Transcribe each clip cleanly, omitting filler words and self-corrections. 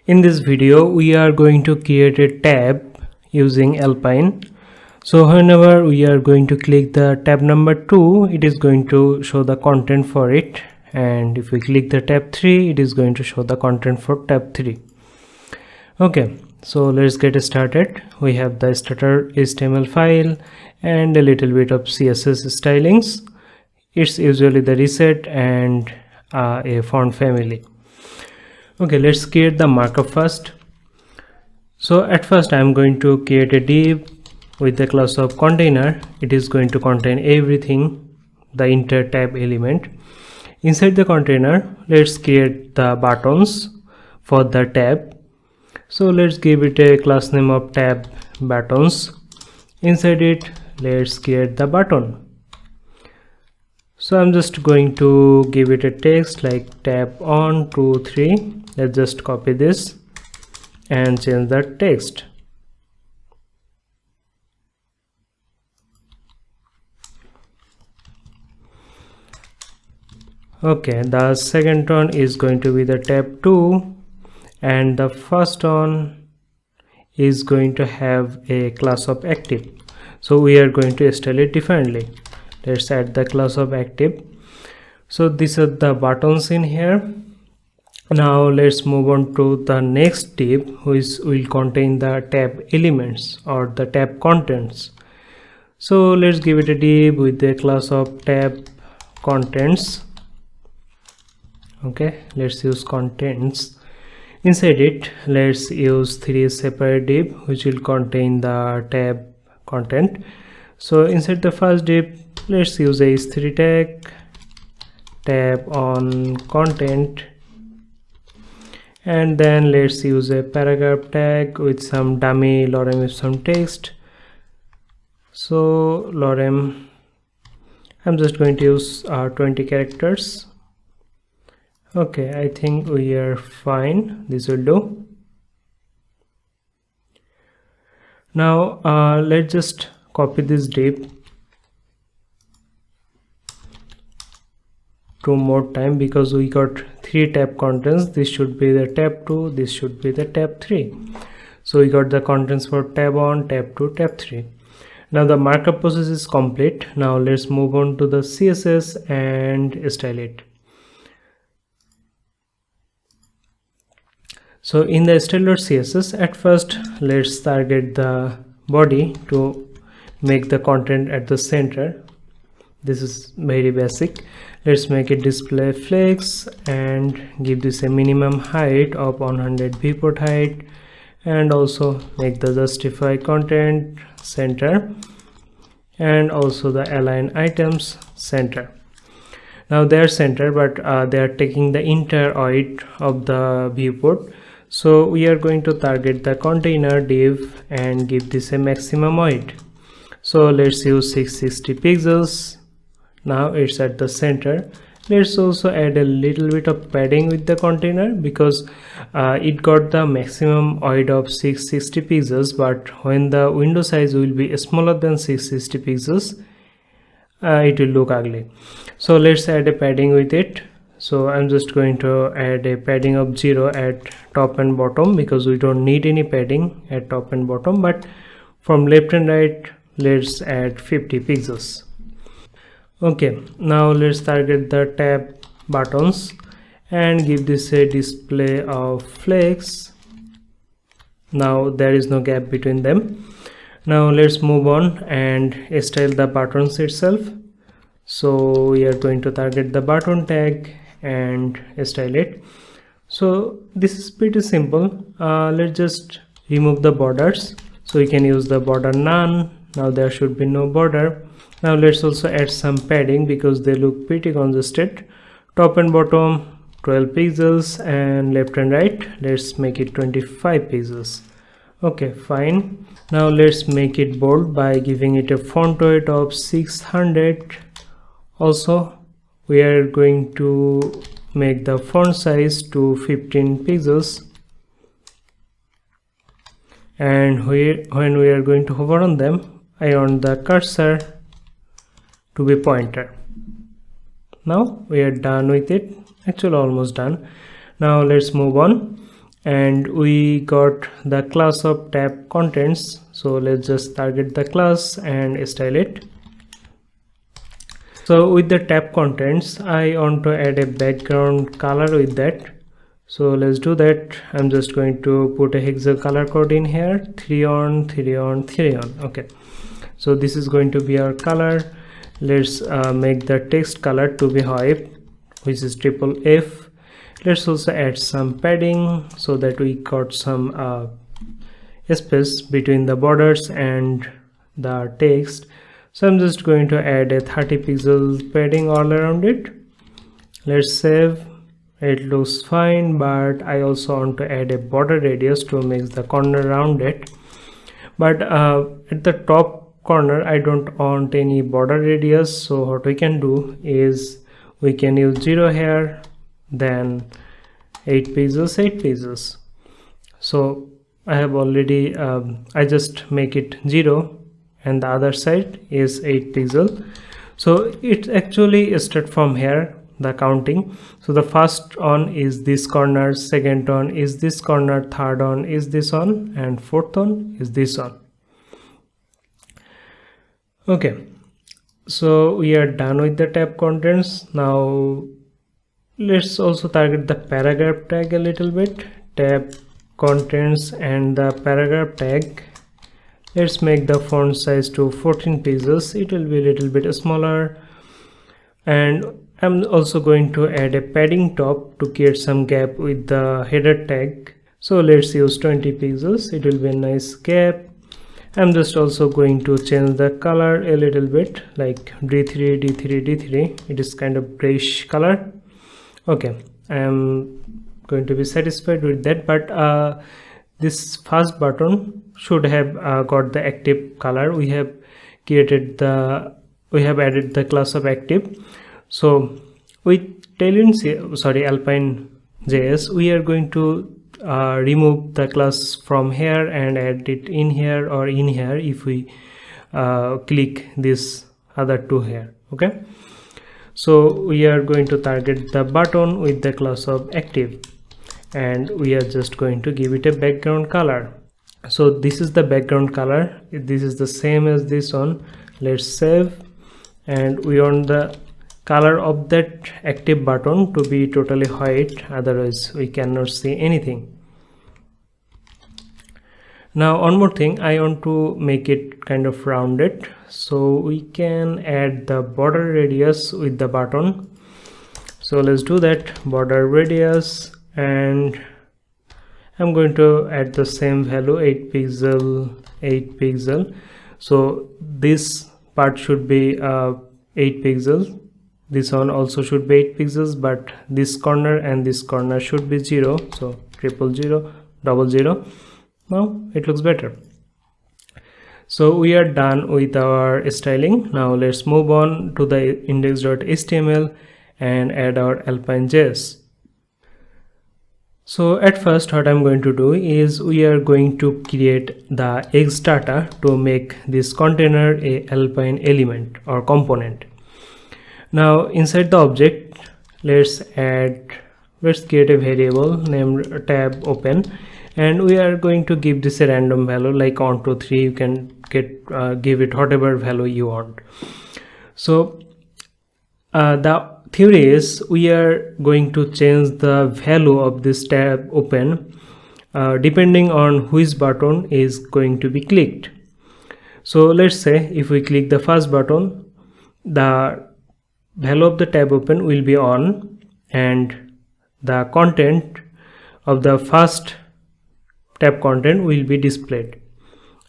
In this video, we are going to create a tab using Alpine. So whenever we are going to click the tab number 2, it is going to show the content for it. And if we click the tab 3, it is going to show the content for tab 3. Okay, so let's get started. We have the starter HTML file and a little bit of CSS stylings. It's usually the reset and a font family. Okay, let's create the markup first. So at first I'm going to create a div with the class of container. It is going to contain everything, the entire tab element. Inside the container, let's create the buttons for the tab. So let's give it a class name of tab buttons. Inside it, let's create the button. So I'm just going to give it a text like tab on 2 3. Let's just copy this and change the text. Okay, the second one is going to be the tab 2 and the first one is going to have a class of active. So we are going to style it differently. Let's add the class of active. So these are the buttons in here. Now let's move on to the next div, which will contain the tab elements or the tab contents. So let's give it a div with the class of tab contents. Okay, let's use contents. Inside it, let's use 3 separate div which will contain the tab content. So inside the first div, let's use a h3 tag, tab on content, and then let's use a paragraph tag with some dummy lorem ipsum text. So lorem, I'm just going to use 20 characters. Okay, I think we are fine. This will do. Now let's just copy this div 2 more time because we got 3 tab contents. This should be the tab 2, this should be the tab 3. So we got the contents for tab on, tab 2, tab 3. Now the markup process is complete. Now let's move on to the CSS and style it. So in the style.css, at first let's target the body to make the content at the center. This is very basic. Let's make it display flex and give this a minimum height of 100 viewport height, and also make the justify content center and also the align items center. Now they are center, but they are taking the entire height of the viewport. So we are going to target the container div and give this a maximum height. So let's use 660 pixels. Now it's at the center. Let's also add a little bit of padding with the container because it got the maximum height of 660 pixels, but when the window size will be smaller than 660 pixels, it will look ugly. So let's add a padding with it. So I'm just going to add a padding of 0 at top and bottom because we don't need any padding at top and bottom, but from left and right let's add 50 pixels. Okay, now let's target the tab buttons and give this a display of flex. Now there is no gap between them. Now let's move on and style the buttons itself. So we are going to target the button tag and style it. So this is pretty simple. Let's just remove the borders. So we can use the border none. Now there should be no border. Now let's also add some padding because they look pretty congested. Top and bottom 12 pixels and left and right let's make it 25 pixels. Okay, fine. Now let's make it bold by giving it a font weight of 600. Also we are going to make the font size to 15 pixels, and when we are going to hover on them, I want the cursor to be pointer. Now we are done with it, actually almost done. Now let's move on and we got the class of tab contents. So let's just target the class and style it. So with the tab contents, I want to add a background color with that. So let's do that. I'm just going to put a hexa color code in here, 3 on 3 on 3 on. Okay, so this is going to be our color. Let's make the text color to be white, which is triple F. Let's also add some padding so that we got some space between the borders and the text. So I'm just going to add a 30 pixel padding all around it. Let's save. It looks fine, but I also want to add a border radius to make the corner rounded. But at the top corner I don't want any border radius, so what we can do is we can use 0 here, then 8 pixels, 8 pixels. So I have already I just make it 0 and the other side is 8 pixel. So it actually start from here, the counting. So the first on is this corner, second on is this corner, third on is this on, and fourth on is this on. Okay, so we are done with the tab contents. Now let's also target the paragraph tag a little bit. Tab contents and the paragraph tag. Let's make the font size to 14 pixels. It will be a little bit smaller, and I'm also going to add a padding top to create some gap with the header tag. So let's use 20 pixels. It will be a nice gap. I'm just also going to change the color a little bit, like D3, D3, D3. It is kind of grayish color. Okay, I'm going to be satisfied with that, but this first button should have got the active color. We have added the class of active. So with alpine JS, we are going to remove the class from here and add it in here or in here if we click this other two here. Okay, so we are going to target the button with the class of active, and we are just going to give it a background color. So this is the background color. This is the same as this one. Let's save, and we want the color of that active button to be totally white, otherwise we cannot see anything. Now one more thing, I want to make it kind of rounded, so we can add the border radius with the button. So let's do that, border radius, and I'm going to add the same value, 8 pixel, 8 pixel. So this part should be 8 pixels. This one also should be 8 pixels, but this corner and this corner should be 0. So 000, 00. Now it looks better. So we are done with our styling. Now let's move on to the index.html and add our alpine.js. So at first what I'm going to do is we are going to create the X data to make this container a alpine element or component. Now inside the object, let's create a variable named tab open, and we are going to give this a random value like 1 to 3. You can give it whatever value you want. So the theory is we are going to change the value of this tab open depending on which button is going to be clicked. So let's say if we click the first button, the value of the tab open will be on, and the content of the first tab content will be displayed,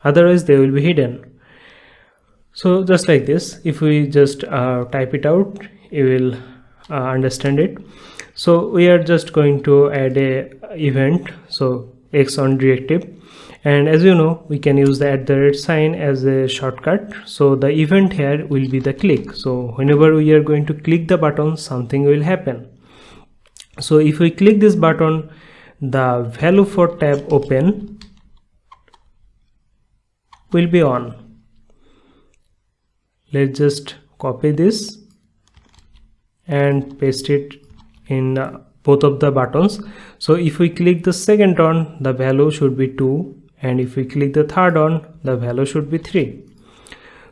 otherwise they will be hidden. So just like this, if we just type it out, you will understand it. So we are just going to add a event, so X on directive, and as you know, we can use the @ as a shortcut. So the event here will be the click. So whenever we are going to click the button, something will happen. So if we click this button, the value for tab open will be on. Let's just copy this and paste it in both of the buttons. So if we click the second one, the value should be 2, and if we click the third one, the value should be 3.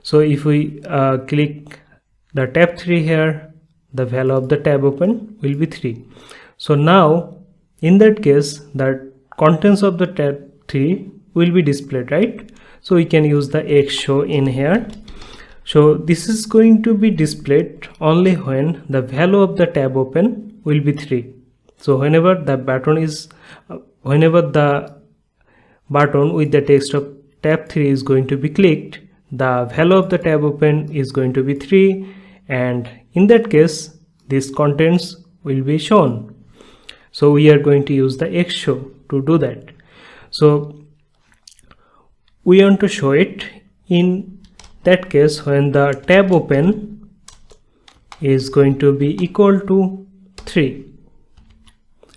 So if we click the tab 3 here, the value of the tab open will be 3. So now in that case, the contents of the tab 3 will be displayed, right? So we can use the X show in here. So this is going to be displayed only when the value of the tab open will be 3. So whenever the button with the text of tab 3 is going to be clicked, the value of the tab open is going to be 3, and in that case these contents will be shown. So we are going to use the X show to do that. So we want to show it in that case when the tab open is going to be equal to 3.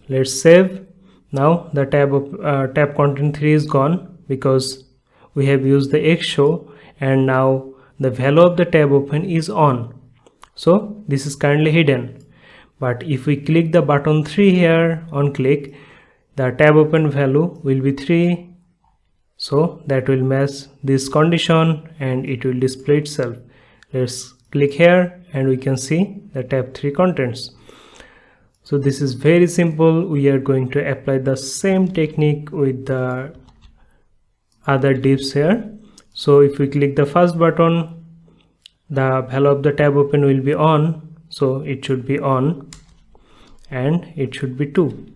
Let's save. Now the tab content 3 is gone because we have used the X show, and now the value of the tab open is on. So this is currently hidden. But if we click the button 3 here on click, the tab open value will be 3. So that will match this condition and it will display itself. Let's click here and we can see the tab 3 contents. So this is very simple. We are going to apply the same technique with the other divs here. So if we click the first button, the value of the tab open will be on, so it should be on, and it should be 2.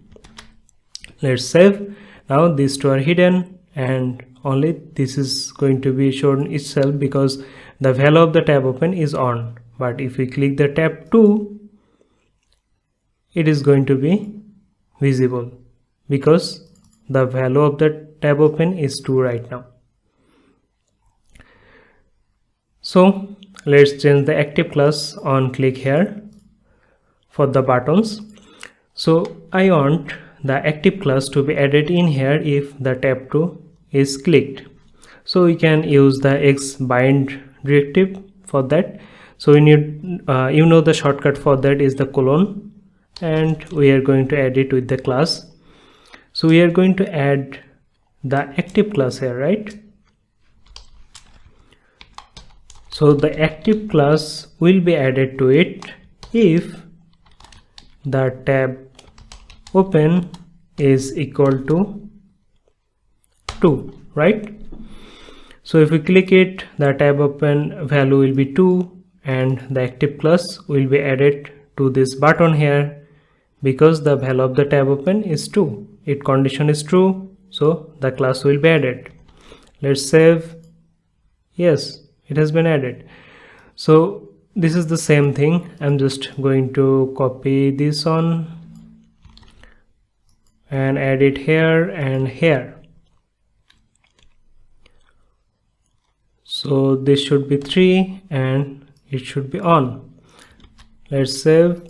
Let's save. Now these two are hidden and only this is going to be shown itself because the value of the tab open is on. But if we click the tab 2, it is going to be visible because the value of the tab open is 2 right now. So let's change the active class on click here for the buttons. So I want the active class to be added in here if the tab 2 is clicked. So we can use the xbind directive for that. So we need the shortcut for that is the colon, and we are going to add it with the class. So we are going to add the active class here, right? So the active class will be added to it if the tab open is equal to 2, right? So if we click it, the tab open value will be 2 and the active class will be added to this button here because the value of the tab open is 2. Its condition is true, so the class will be added. Let's save. Yes, it has been added. So this is the same thing. I'm just going to copy this on and add it here and here. So this should be 3 and it should be on. Let's save,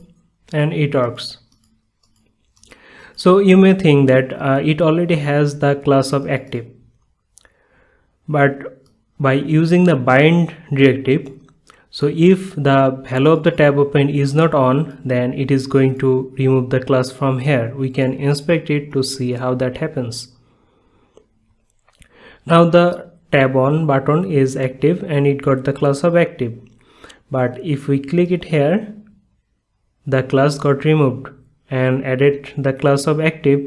and it works. So you may think that it already has the class of active, but by using the bind directive, so if the value of the tab open is not on, then it is going to remove the class from here. We can inspect it to see how that happens. Now the tab on button is active and it got the class of active, but if we click it here, the class got removed and added the class of active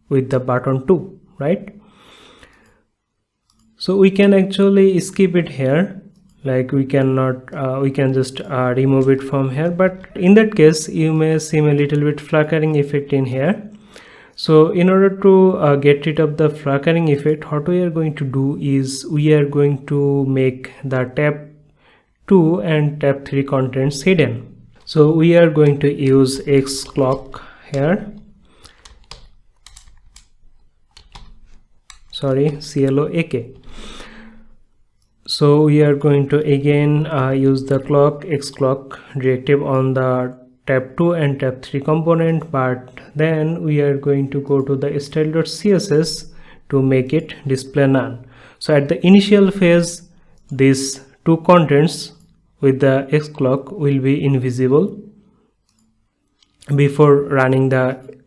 with the button 2, right? So we can actually skip it here, like we cannot we can just remove it from here, but in that case you may see a little bit flickering effect in here. So in order to get rid of the flickering effect, what we are going to do is we are going to make the tab 2 and tab 3 contents hidden. So we are going to use xclock here, sorry, CLOAK. So we are going to again use the xclock directive on the tab 2 and tab 3 component, but then we are going to go to the style.css to make it display none. So at the initial phase, these two contents with the xclock will be invisible, before running the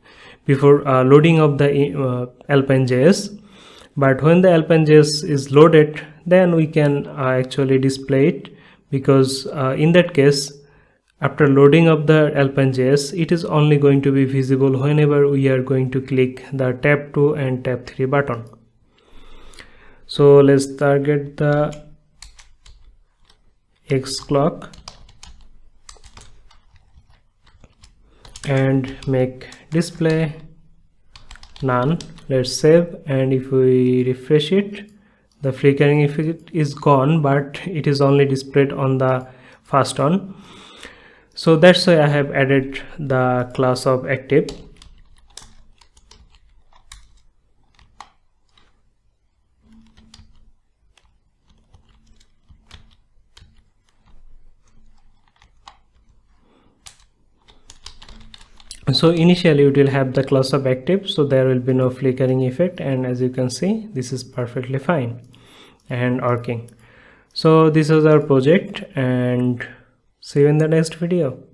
loading of the alpine.js. But when the alpine.js is loaded, then we can actually display it, because in that case, after loading of the alpine.js, it is only going to be visible whenever we are going to click the tab 2 and tab 3 button. So let's target the X clock and make display none. Let's save, and if we refresh it, the flickering effect is gone, but it is only displayed on the first one. So that's why I have added the class of active. So initially it will have the class of active, so there will be no flickering effect, and as you can see, this is perfectly fine and working. So this is our project, and see you in the next video.